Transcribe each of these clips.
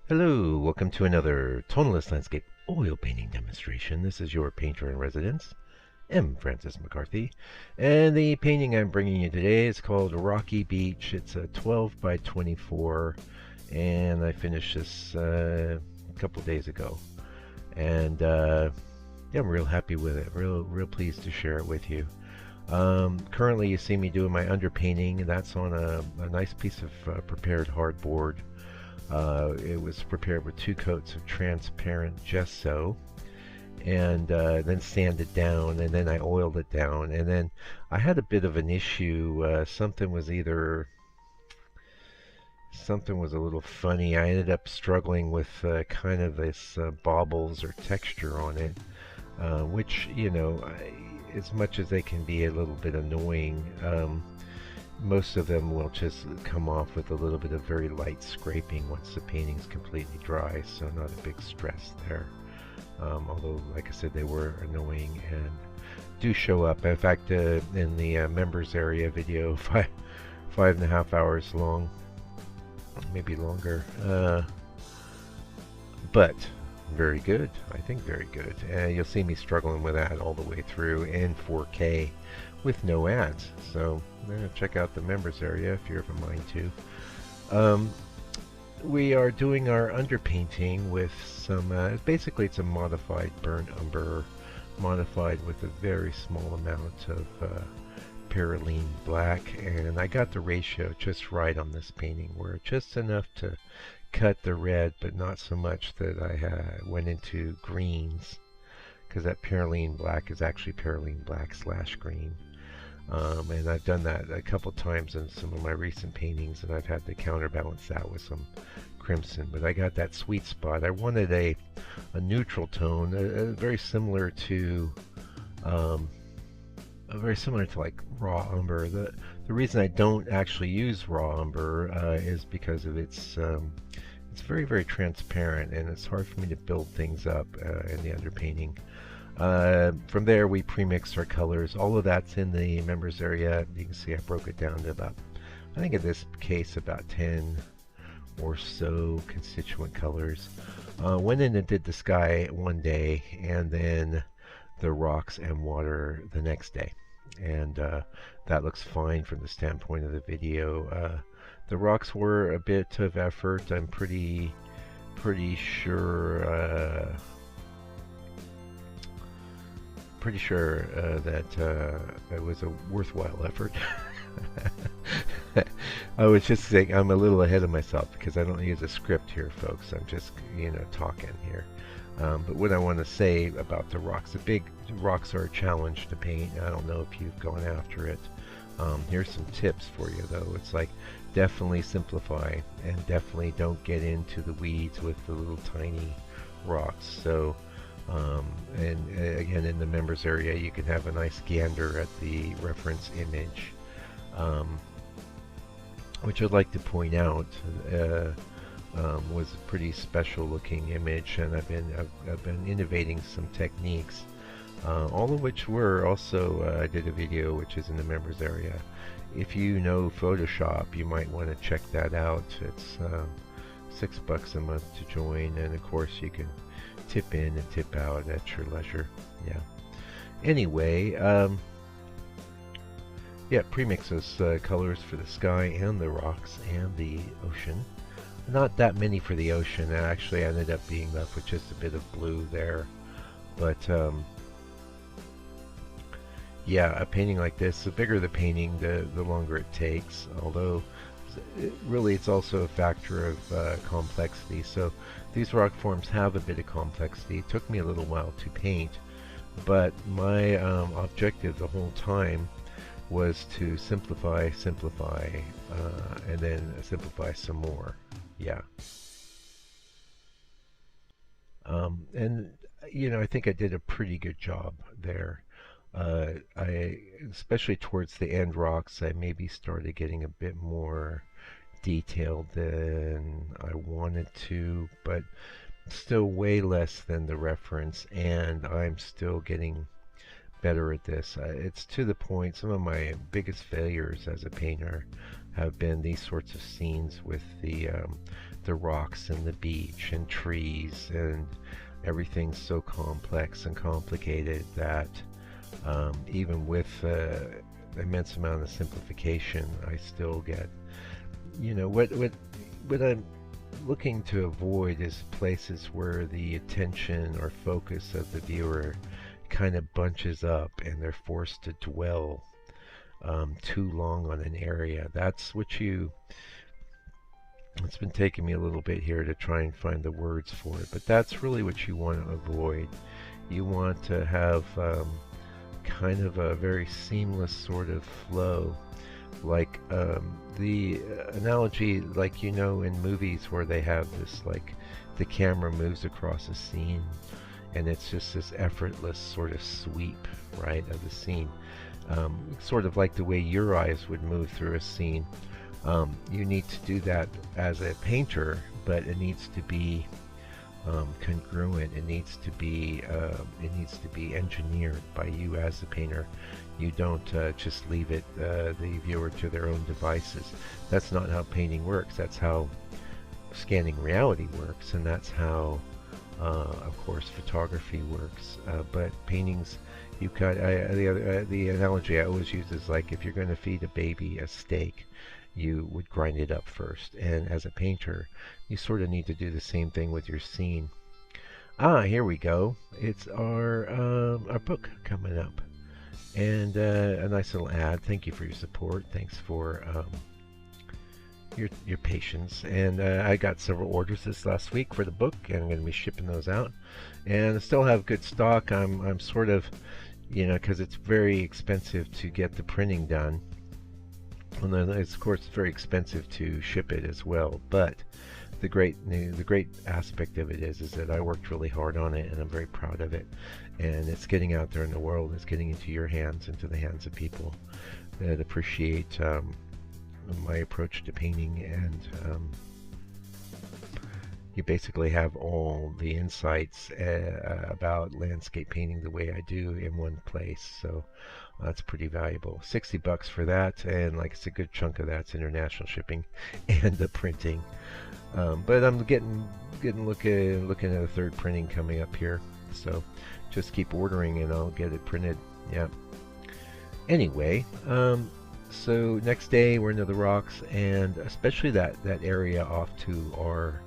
Hello, welcome to another tonalist landscape oil painting demonstration. This is your painter in residence, M. Francis McCarthy, and the painting I'm bringing you today is called Rocky Beach. It's a 12 by 24, and I finished this a couple days ago, and yeah, I'm real happy with it. Real pleased to share it with you. Currently, you see me doing my underpainting. That's on a nice piece of prepared hardboard. It was prepared with 2 coats of transparent gesso and then sanded down, and then I oiled it down, and then I had a bit of an issue. Something was a little funny. I ended up struggling with kind of this bobbles or texture on it, which, as much as they can be a little bit annoying, most of them will just come off with a little bit of very light scraping once the painting's completely dry, so not a big stress there. Although, like I said, they were annoying and do show up. In fact, in the members area video, five and a half hours long, maybe longer, but very good. I think very good. You'll see me struggling with that all the way through in 4K with no ads. So check out the members area if you ever mind to. We are doing our underpainting with some, basically it's a modified burnt umber, modified with a very small amount of perylene black, and I got the ratio just right on this painting, where just enough to cut the red, but not so much that I went into greens, because that perylene black is actually perylene black / green. And I've done that a couple times in some of my recent paintings, and I've had to counterbalance that with some crimson. But I got that sweet spot. I wanted a neutral tone, very similar to like raw umber. The reason I don't actually use raw umber is because of it's very transparent, and it's hard for me to build things up in the underpainting. From there, we pre-mixed our colors. All of that's in the members area. You can see I broke it down to about, I think in this case, about 10 or so constituent colors. Went in and did the sky one day, and then the rocks and water the next day. And that looks fine from the standpoint of the video. The rocks were a bit of effort. I'm pretty sure that it was a worthwhile effort. I was just saying I'm a little ahead of myself because I don't use a script here, folks. I'm just, talking here. But what I want to say about the rocks, the big rocks are a challenge to paint. I don't know if you've gone after it. Here's some tips for you, though. It's like, definitely simplify, and definitely don't get into the weeds with the little tiny rocks. So and again, in the members area, you can have a nice gander at the reference image, which I'd like to point out was a pretty special looking image, and I've been innovating some techniques, all of which were also I did a video which is in the members area. If you know Photoshop, you might want to check that out. It's $6 a month to join, and of course you can tip in and tip out at your leisure. Yeah. Anyway, yeah, premix those colors for the sky and the rocks and the ocean. Not that many for the ocean. I actually ended up being left with just a bit of blue there. But yeah, a painting like this, the bigger the painting, the longer it takes. Although really it's also a factor of complexity. So these rock forms have a bit of complexity. It took me a little while to paint, but my objective the whole time was to simplify, and then simplify some more. Yeah. And I think I did a pretty good job there. Especially towards the end rocks, I maybe started getting a bit more detailed than I wanted to, but still way less than the reference, and I'm still getting better at this. It's to the point, some of my biggest failures as a painter have been these sorts of scenes with the rocks and the beach and trees, and everything's so complex and complicated that even with immense amount of simplification, I still get, what I'm looking to avoid is places where the attention or focus of the viewer kind of bunches up and they're forced to dwell too long on an area. It's been taking me a little bit here to try and find the words for it, but that's really what you want to avoid. You want to have kind of a very seamless sort of flow, like the analogy, like in movies where they have this, like the camera moves across a scene and it's just this effortless sort of sweep, right, of the scene, sort of like the way your eyes would move through a scene. You need to do that as a painter, but it needs to be congruent. It needs to be engineered by you as a painter. You don't just leave it the viewer to their own devices. That's not how painting works. That's how scanning reality works, and that's how, of course, photography works. But paintings, the analogy I always use is like if you're going to feed a baby a steak, you would grind it up first. And as a painter, you sort of need to do the same thing with your scene. Here we go. It's our book coming up, and a nice little ad. Thank you for your support. Thanks for your patience. And I got several orders this last week for the book, and I'm going to be shipping those out. And I still have good stock. I'm sort of, because it's very expensive to get the printing done. And then of course it's very expensive to ship it as well. But the great aspect of it is that I worked really hard on it, and I'm very proud of it. And it's getting out there in the world. It's getting into your hands, into the hands of people that appreciate my approach to painting, and you basically have all the insights about landscape painting the way I do in one place. So that's pretty valuable. $60 for that, and like it's a good chunk of that's international shipping and the printing. But I'm looking at a third printing coming up here. So just keep ordering and I'll get it printed. Yeah. Anyway, so next day we're into the rocks, and especially that area off to our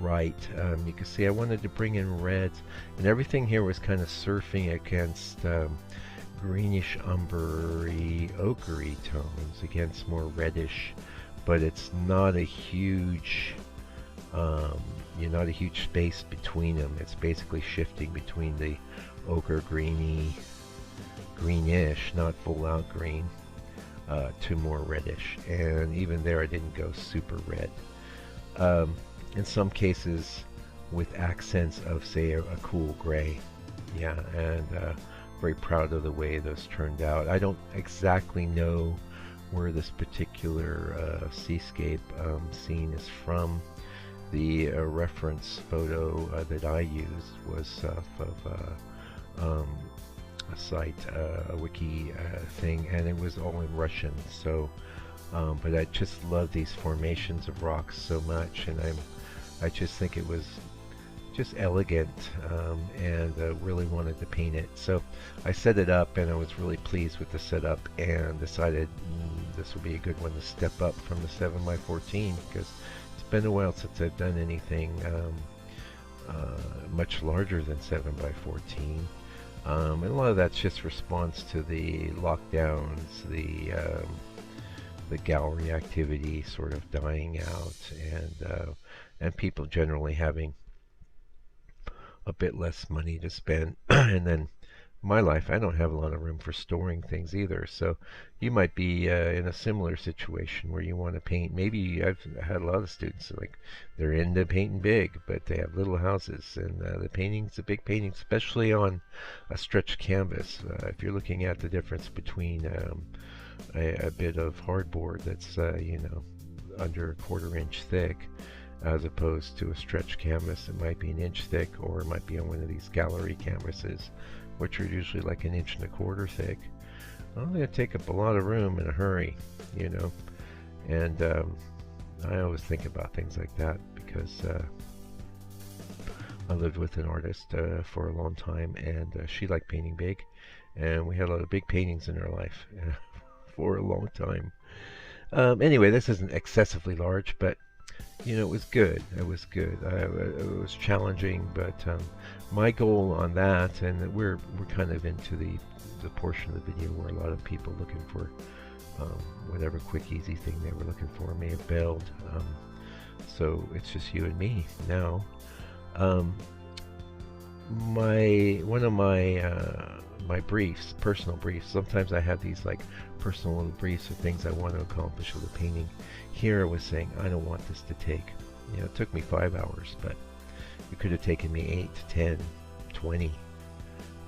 right. You can see I wanted to bring in reds, and everything here was kind of surfing against greenish umbery ochre tones against more reddish, but it's not a huge not a huge space between them. It's basically shifting between the ochre greenish, not full out green, to more reddish. And even there I didn't go super red. In some cases with accents of, say, a cool gray. Yeah, and very proud of the way those turned out. I don't exactly know where this particular seascape scene is from. The reference photo that I used was of a site, a wiki thing, and it was all in Russian. So, but I just love these formations of rocks so much, and I just think it was just elegant, and really wanted to paint it. So I set it up, and I was really pleased with the setup, and decided this would be a good one to step up from the 7x14, because it's been a while since I've done anything much larger than 7x14. And a lot of that's just response to the lockdowns, the gallery activity sort of dying out, and people generally having a bit less money to spend. And then my life, I don't have a lot of room for storing things either. So you might be in a similar situation where you want to paint. Maybe I've had a lot of students like they're into painting big, but they have little houses, and the painting's a big painting, especially on a stretched canvas. If you're looking at the difference between a bit of hardboard that's under a 1/4 inch thick, as opposed to a stretched canvas that might be an inch thick, or it might be on one of these gallery canvases, which are usually like an 1 1/4 inch thick. Well, they're going to take up a lot of room in a hurry, And I always think about things like that because I lived with an artist for a long time, and she liked painting big, and we had a lot of big paintings in our life for a long time. Anyway, this isn't excessively large, but it was good. It was good. It was challenging, but my goal on that, and we're kind of into the portion of the video where a lot of people looking for whatever quick, easy thing they were looking for may have bailed. So it's just you and me now. One of my briefs, personal briefs. Sometimes I have these like personal little briefs of things I want to accomplish with a painting. Here I was saying I don't want this to take. It took me 5 hours, but it could have taken me 8, 10, 20,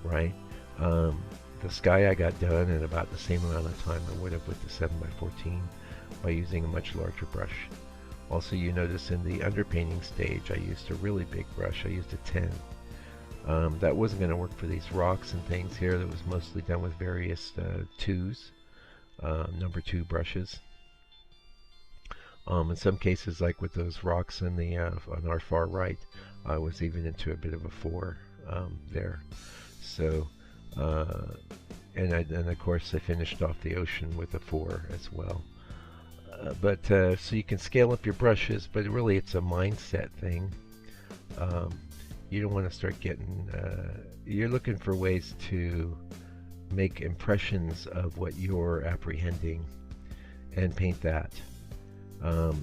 right? The sky I got done in about the same amount of time I would have with the 7x14 by using a much larger brush. Also, you notice in the underpainting stage I used a really big brush. I used a 10. That wasn't going to work for these rocks and things here. That was mostly done with various twos, number 2 brushes. In some cases, like with those rocks on our far right, I was even into a bit of a 4 there. So, and of course I finished off the ocean with a 4 as well. So you can scale up your brushes, but really it's a mindset thing. You don't want to start getting, you're looking for ways to make impressions of what you're apprehending and paint that.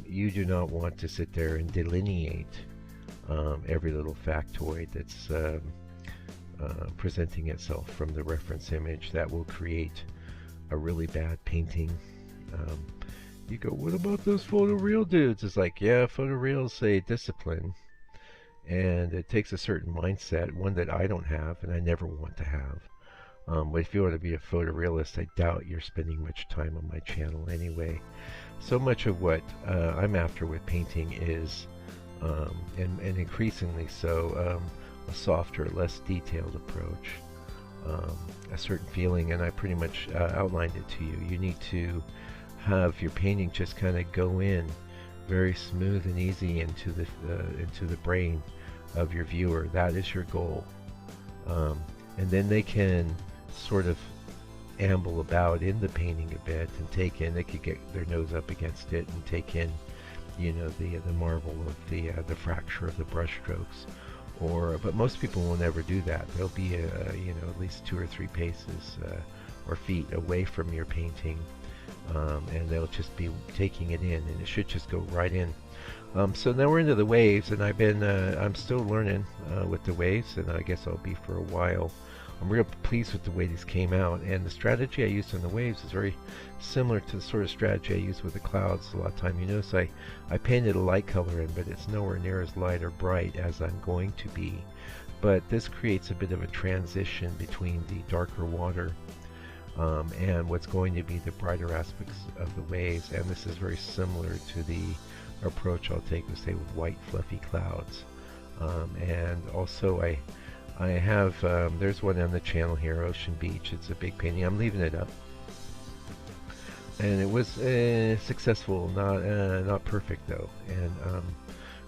You do not want to sit there and delineate every little factoid that's presenting itself from the reference image. That will create a really bad painting. You go, what about those photoreal dudes? It's like, yeah, photoreals say discipline. And it takes a certain mindset, one that I don't have and I never want to have. But if you want to be a photorealist, I doubt you're spending much time on my channel anyway. So much of what I'm after with painting is, and increasingly so, a softer, less detailed approach. A certain feeling, and I pretty much outlined it to you. You need to have your painting just kind of go in very smooth and easy into the brain of your viewer. That is your goal, and then they can sort of amble about in the painting a bit and take in. They could get their nose up against it and take in, the marvel of the fracture of the brush strokes. But most people will never do that. They'll be at least 2 or 3 paces or feet away from your painting. And they'll just be taking it in, and it should just go right in. So now we're into the waves, and I'm still learning with the waves, and I guess I'll be for a while. I'm real pleased with the way these came out, and the strategy I used on the waves is very similar to the sort of strategy I use with the clouds. A lot of time, you notice I painted a light color in, but it's nowhere near as light or bright as I'm going to be. But this creates a bit of a transition between the darker water and what's going to be the brighter aspects of the waves. And this is very similar to the approach I'll take with, say, with white fluffy clouds. And also I have, there's one on the channel here, Ocean Beach. It's a big painting. I'm leaving it up. And it was successful, not perfect though. And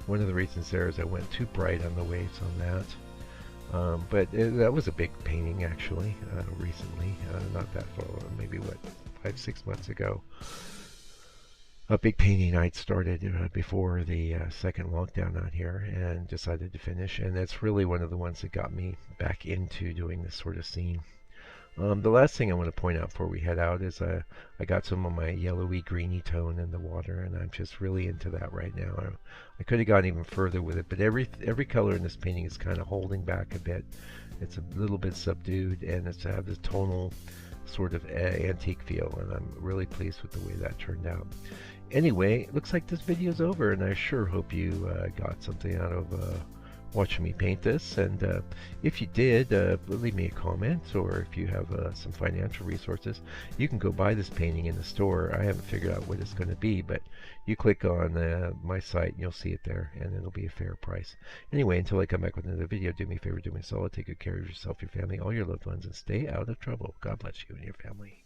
one of the reasons there is I went too bright on the waves on that. But that was a big painting actually, recently, not that far, maybe 5-6 months ago. A big painting I'd started before the second lockdown out here and decided to finish, and that's really one of the ones that got me back into doing this sort of scene. The last thing I want to point out before we head out is I got some of my yellowy greeny tone in the water, and I'm just really into that right now. I could have gone even further with it, but every color in this painting is kind of holding back a bit. It's a little bit subdued, and it's to have this tonal sort of antique feel, and I'm really pleased with the way that turned out. Anyway, it looks like this video's over, and I sure hope you got something out of watching me paint this. And if you did, leave me a comment, or if you have some financial resources, you can go buy this painting in the store. I haven't figured out what it's going to be, but you click on my site and you'll see it there, and it'll be a fair price. Anyway, until I come back with another video, do me a favor, do me a solid, take good care of yourself, your family, all your loved ones, and stay out of trouble. God bless you and your family.